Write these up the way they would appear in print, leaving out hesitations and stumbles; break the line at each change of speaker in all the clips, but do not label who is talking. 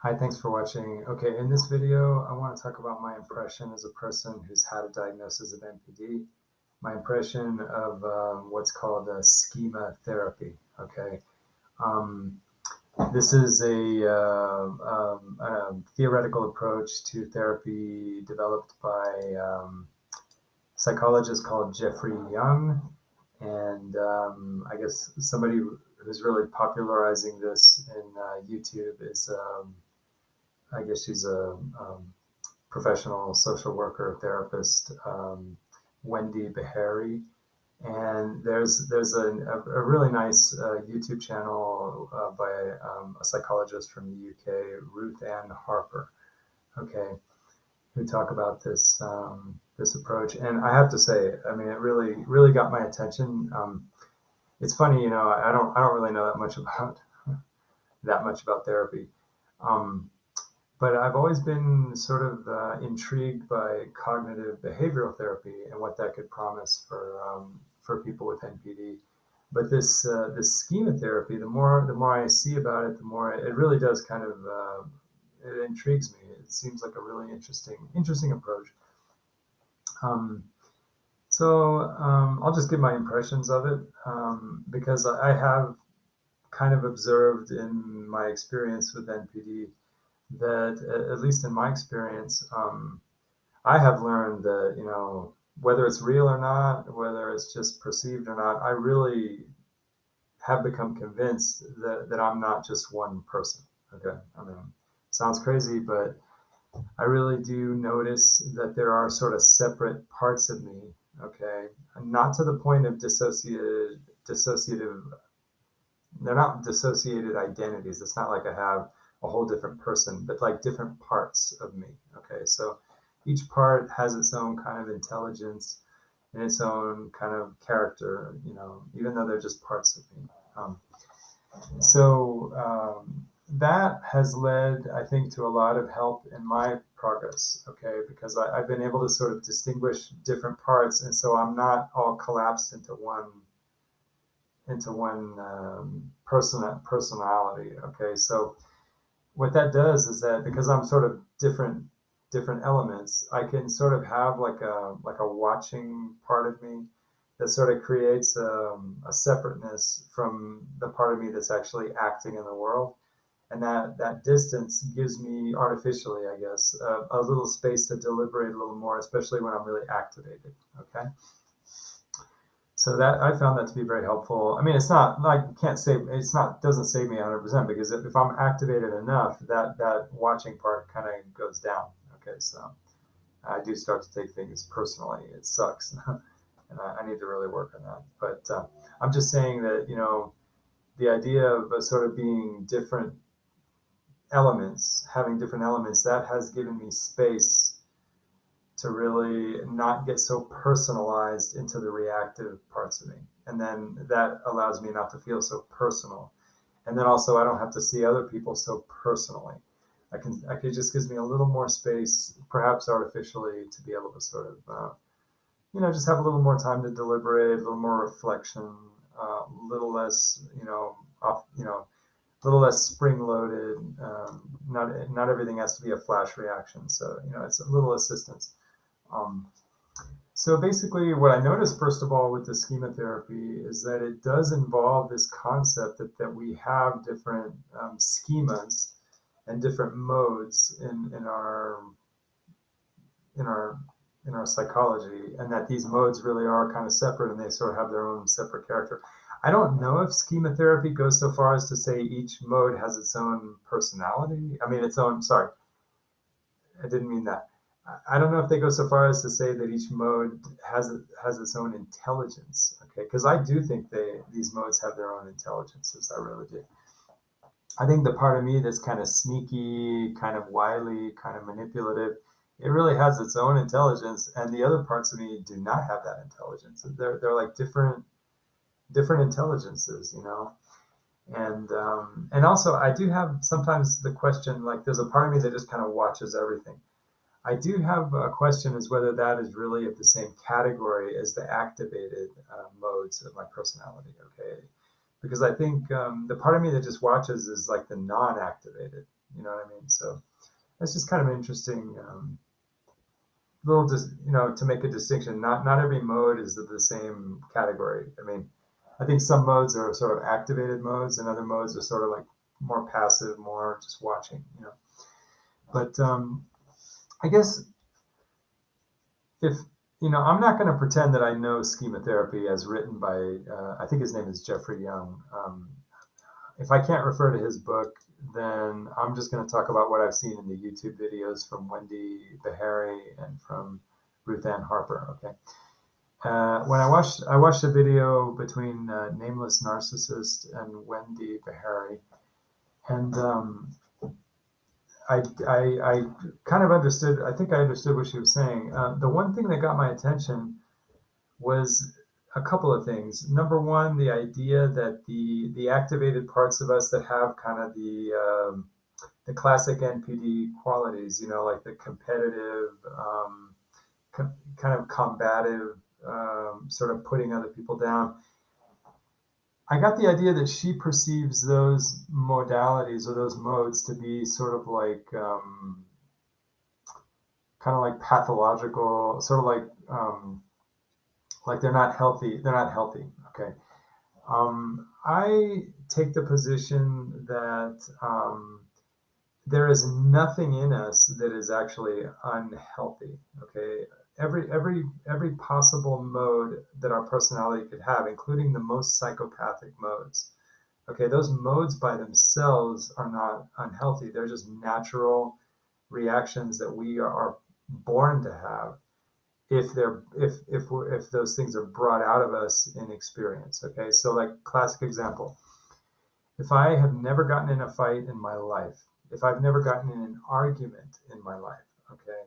Hi, thanks for watching. Okay, in this video, I want to talk about my impression as a person who's had a diagnosis of NPD, my impression of what's called a schema therapy. Okay, um, this is a theoretical approach to therapy developed by psychologist called Jeffrey Young, and I guess somebody who's really popularizing this in YouTube is. I guess she's a professional social worker, therapist, Wendy Behary. And there's a really nice YouTube channel by a psychologist from the UK, Ruth Ann Harpur. Okay, who talk about this approach. And I have to say, I mean, it really got my attention. It's funny, I don't really know that much about therapy. Um, But I've always been sort of intrigued by cognitive behavioral therapy and what that could promise for people with NPD. But this schema therapy, the more I see about it, the more it really does kind of it intrigues me. It seems like a really interesting approach. Um, so I'll just give my impressions of it because I have kind of observed in my experience with NPD that, at least in my experience, I have learned that, whether it's real or not, whether it's just perceived or not, I really have become convinced that I'm not just one person. Okay. I mean, sounds crazy, but I really do notice that there are sort of separate parts of me. Okay. Not to the point of dissociative, they're not dissociated identities. It's not like I have a whole different person, but like different parts of me. Okay, so each part has its own kind of intelligence and its own kind of character, even though they're just parts of me. So that has led, I think, to a lot of help in my progress. Okay, because I've been able to sort of distinguish different parts, and so I'm not all collapsed into one personality. Okay, so what that does is that because I'm sort of different elements, I can sort of have like a watching part of me that sort of creates a separateness from the part of me that's actually acting in the world. And that distance gives me artificially, I guess, a little space to deliberate a little more, especially when I'm really activated. Okay. So that I found that to be very helpful. I mean, it's not like can't say it's not doesn't save me 100% because if I'm activated enough, that watching part kind of goes down. Okay, so I do start to take things personally. It sucks, and I need to really work on that. But I'm just saying that the idea of sort of being different elements, having different elements, that has given me space to really not get so personalized into the reactive parts of me. And then that allows me not to feel so personal. And then also I don't have to see other people so personally. I could just gives me a little more space, perhaps artificially, to be able to sort of, just have a little more time to deliberate, a little more reflection, a little less, off, a little less spring loaded. Not everything has to be a flash reaction. So, it's a little assistance. Um, so basically, what I noticed first of all with the schema therapy is that it does involve this concept that we have different schemas and different modes in our in our psychology, and that these modes really are kind of separate and they sort of have their own separate character. I don't know if schema therapy goes so far as to say each mode has its own personality. I mean, its own. Sorry, I didn't mean that. I don't know if they go so far as to say that each mode has its own intelligence. Okay, because I do think these modes have their own intelligences. I really do. I think the part of me that's kind of sneaky, kind of wily, kind of manipulative, it really has its own intelligence, and the other parts of me do not have that intelligence. They're like different intelligences, and also I do have sometimes the question, like there's a part of me that just kind of watches everything. I do have a question as whether that is really of the same category as the activated modes of my personality. Okay, because I think the part of me that just watches is like the non-activated. You know what I mean? So it's just kind of interesting. Little just to make a distinction. Not every mode is of the same category. I mean, I think some modes are sort of activated modes, and other modes are sort of like more passive, more just watching. But I guess if I'm not going to pretend that I know Schema Therapy as written by I think his name is Jeffrey Young. If I can't refer to his book, then I'm just going to talk about what I've seen in the YouTube videos from Wendy, Behary, and from Ruth Ann Harpur. Okay. When I watched a video between Nameless Narcissist and Wendy Behary, and I kind of understood. I think I understood what she was saying. The one thing that got my attention was a couple of things. Number one, the idea that the activated parts of us that have kind of the classic NPD qualities, like the competitive, kind of combative, sort of putting other people down. I got the idea that she perceives those modalities or those modes to be sort of like kind of like pathological, sort of like they're not healthy. They're not healthy. Okay. I take the position that there is nothing in us that is actually unhealthy. Okay. Every possible mode that our personality could have, including the most psychopathic modes. Okay, those modes by themselves are not unhealthy. They're just natural reactions that we are born to have if those things are brought out of us in experience. Okay, so like classic example, if I have never gotten in a fight in my life, if I've never gotten in an argument in my life, okay,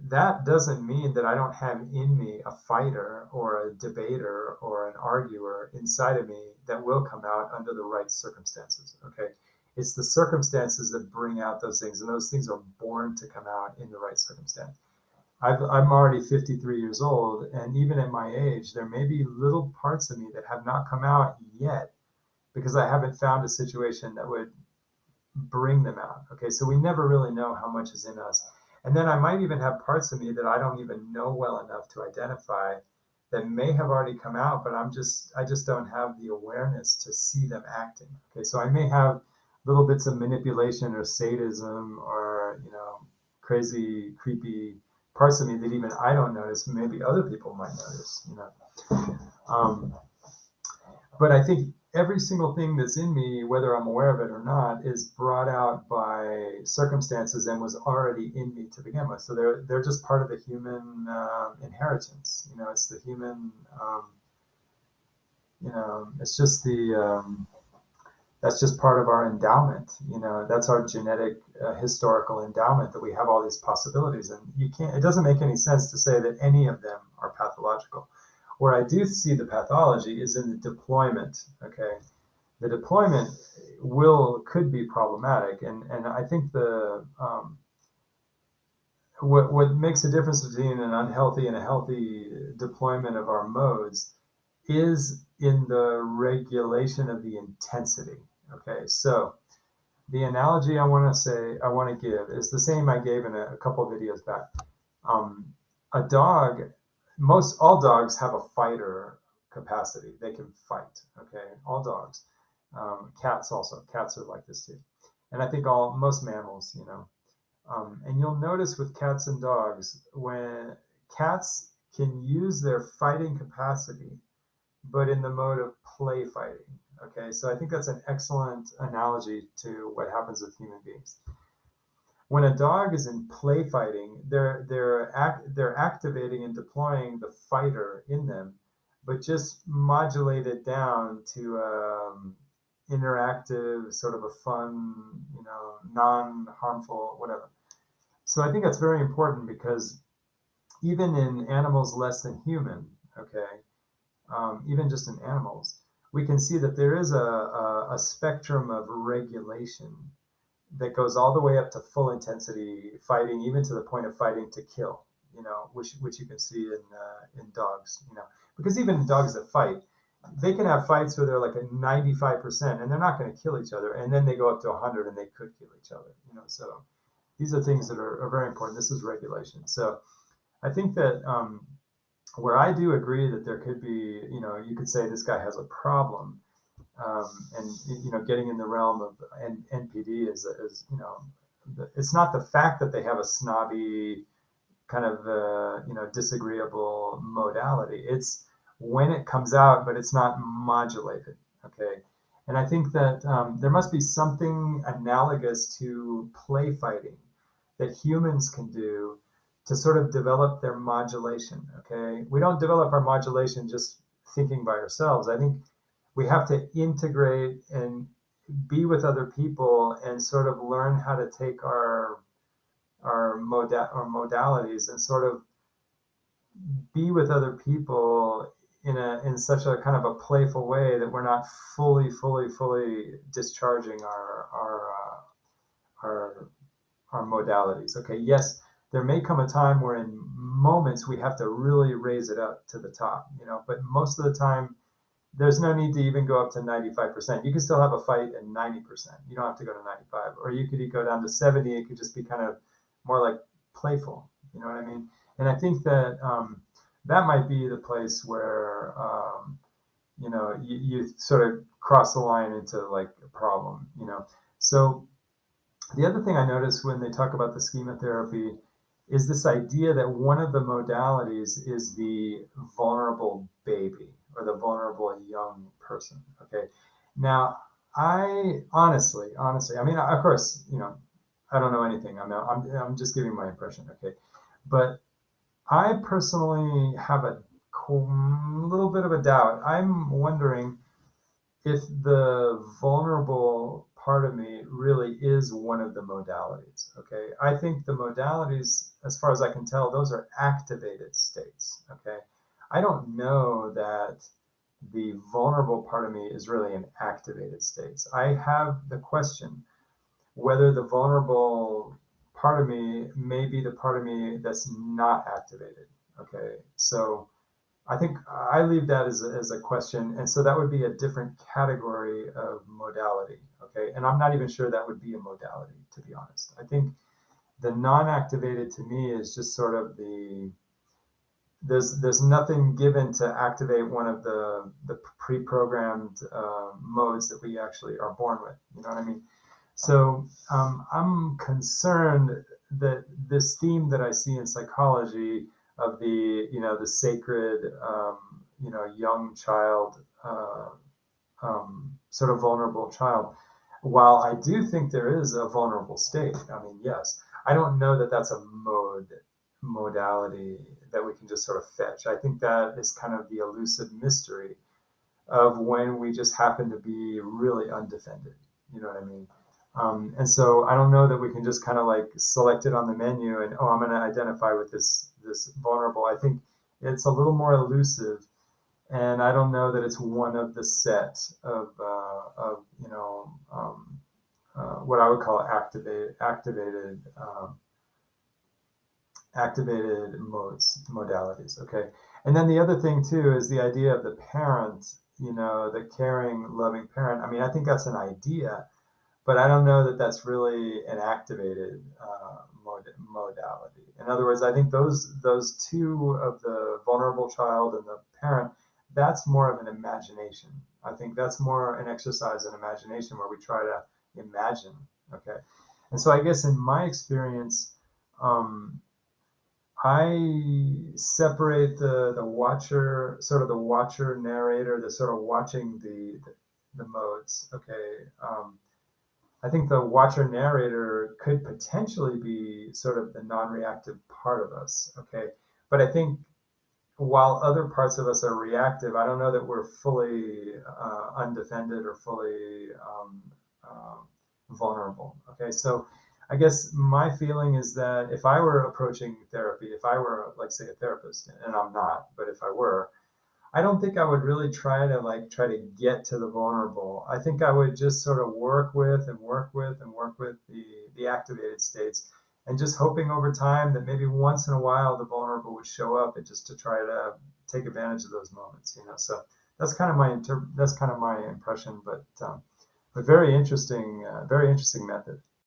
that doesn't mean that I don't have in me a fighter or a debater or an arguer inside of me that will come out under the right circumstances. Okay. It's the circumstances that bring out those things, and those things are born to come out in the right circumstance. I'm already 53 years old, and even at my age, there may be little parts of me that have not come out yet because I haven't found a situation that would bring them out. Okay, so we never really know how much is in us. And then I might even have parts of me that I don't even know well enough to identify that may have already come out, but I just don't have the awareness to see them acting. Okay, so I may have little bits of manipulation or sadism or crazy, creepy parts of me that even I don't notice. Maybe other people might notice. But I think every single thing that's in me, whether I'm aware of it or not, is brought out by circumstances and was already in me to begin with. So they're just part of the human inheritance. It's the human. It's just that's just part of our endowment. That's our genetic historical endowment that we have all these possibilities, and you can't. It doesn't make any sense to say that any of them are pathological. Where I do see the pathology is in the deployment. Okay, the deployment could be problematic, and I think what makes the difference between an unhealthy and a healthy deployment of our modes is in the regulation of the intensity. Okay, so the analogy I want to give is the same I gave in a couple of videos back. A dog, all dogs have a fighter capacity. They can fight. Okay, all dogs. Cats also. Cats are like this too, and I think most mammals. And you'll notice with cats and dogs when cats can use their fighting capacity, but in the mode of play fighting. Okay, so I think that's an excellent analogy to what happens with human beings. When a dog is in play fighting, they're activating and deploying the fighter in them, but just modulated down to interactive, sort of a fun, non-harmful, whatever. So I think that's very important because even in animals less than human, okay, even just in animals, we can see that there is a spectrum of regulation that goes all the way up to full intensity fighting, even to the point of fighting to kill, which you can see in dogs, because even in dogs that fight, they can have fights where they're like at 95% and they're not going to kill each other. And then they go up to 100 and they could kill each other, so these are things that are very important. This is regulation. So I think that where I do agree that there could be, you could say this guy has a problem, and getting in the realm of NPD is it's not the fact that they have a snobby kind of disagreeable modality. It's when it comes out, but it's not modulated. Okay, and I think that there must be something analogous to play fighting that humans can do to sort of develop their modulation. Okay, we don't develop our modulation just thinking by ourselves. I think we have to integrate and be with other people and sort of learn how to take our modalities and sort of be with other people in such a kind of a playful way that we're not fully discharging our our modalities. Okay, yes, there may come a time where in moments we have to really raise it up to the top, but most of the time there's no need to even go up to 95%. You can still have a fight at 90%. You don't have to go to 95, or you could go down to 70. It could just be kind of more like playful. You know what I mean? And I think that that might be the place where you sort of cross the line into like a problem. So the other thing I notice when they talk about the schema therapy is this idea that one of the modalities is the vulnerable baby or the vulnerable young person. Okay. Now, I honestly, I mean, of course, I don't know anything. I'm just giving my impression. Okay. But I personally have a little bit of a doubt. I'm wondering if the vulnerable part of me really is one of the modalities. Okay, I think the modalities, as far as I can tell, those are activated states. Okay, I don't know that the vulnerable part of me is really an activated state. I have the question whether the vulnerable part of me may be the part of me that's not activated. Okay, so I think I leave that as a question. And so that would be a different category of modality. Okay. And I'm not even sure that would be a modality, to be honest. I think the non-activated to me is just sort of there's nothing given to activate one of the pre-programmed modes that we actually are born with. You know what I mean? So I'm concerned that this theme that I see in psychology of the sacred young child, sort of vulnerable child, while I do think there is a vulnerable state, I mean, yes, I don't know that that's a modality that we can just sort of fetch. I think that is kind of the elusive mystery of when we just happen to be really undefended. You know what I mean? And so I don't know that we can just kind of like select it on the menu and, oh, I'm going to identify with this vulnerable. I think it's a little more elusive, and I don't know that it's one of the set of what I would call activated modalities. Okay. And then the other thing too is the idea of the parent, the caring, loving parent. I mean, I think that's an idea, but I don't know that that's really an activated modality. In other words, I think those two of the vulnerable child and the parent, that's more of an imagination. I think that's more an exercise in imagination where we try to imagine. Okay. And so I guess in my experience, um, I separate the watcher, sort of the watcher narrator, the sort of watching the modes. Okay. I think the watcher narrator could potentially be sort of the non-reactive part of us. Okay. But I think while other parts of us are reactive, I don't know that we're fully undefended or fully vulnerable. Okay. So I guess my feeling is that if I were approaching therapy, if I were, like, say, a therapist, and I'm not, but if I were, I don't think I would really try to get to the vulnerable. I think I would just sort of work with and work with and work with the activated states, and just hoping over time that maybe once in a while the vulnerable would show up, and just to try to take advantage of those moments. So that's kind of my impression, but very interesting method.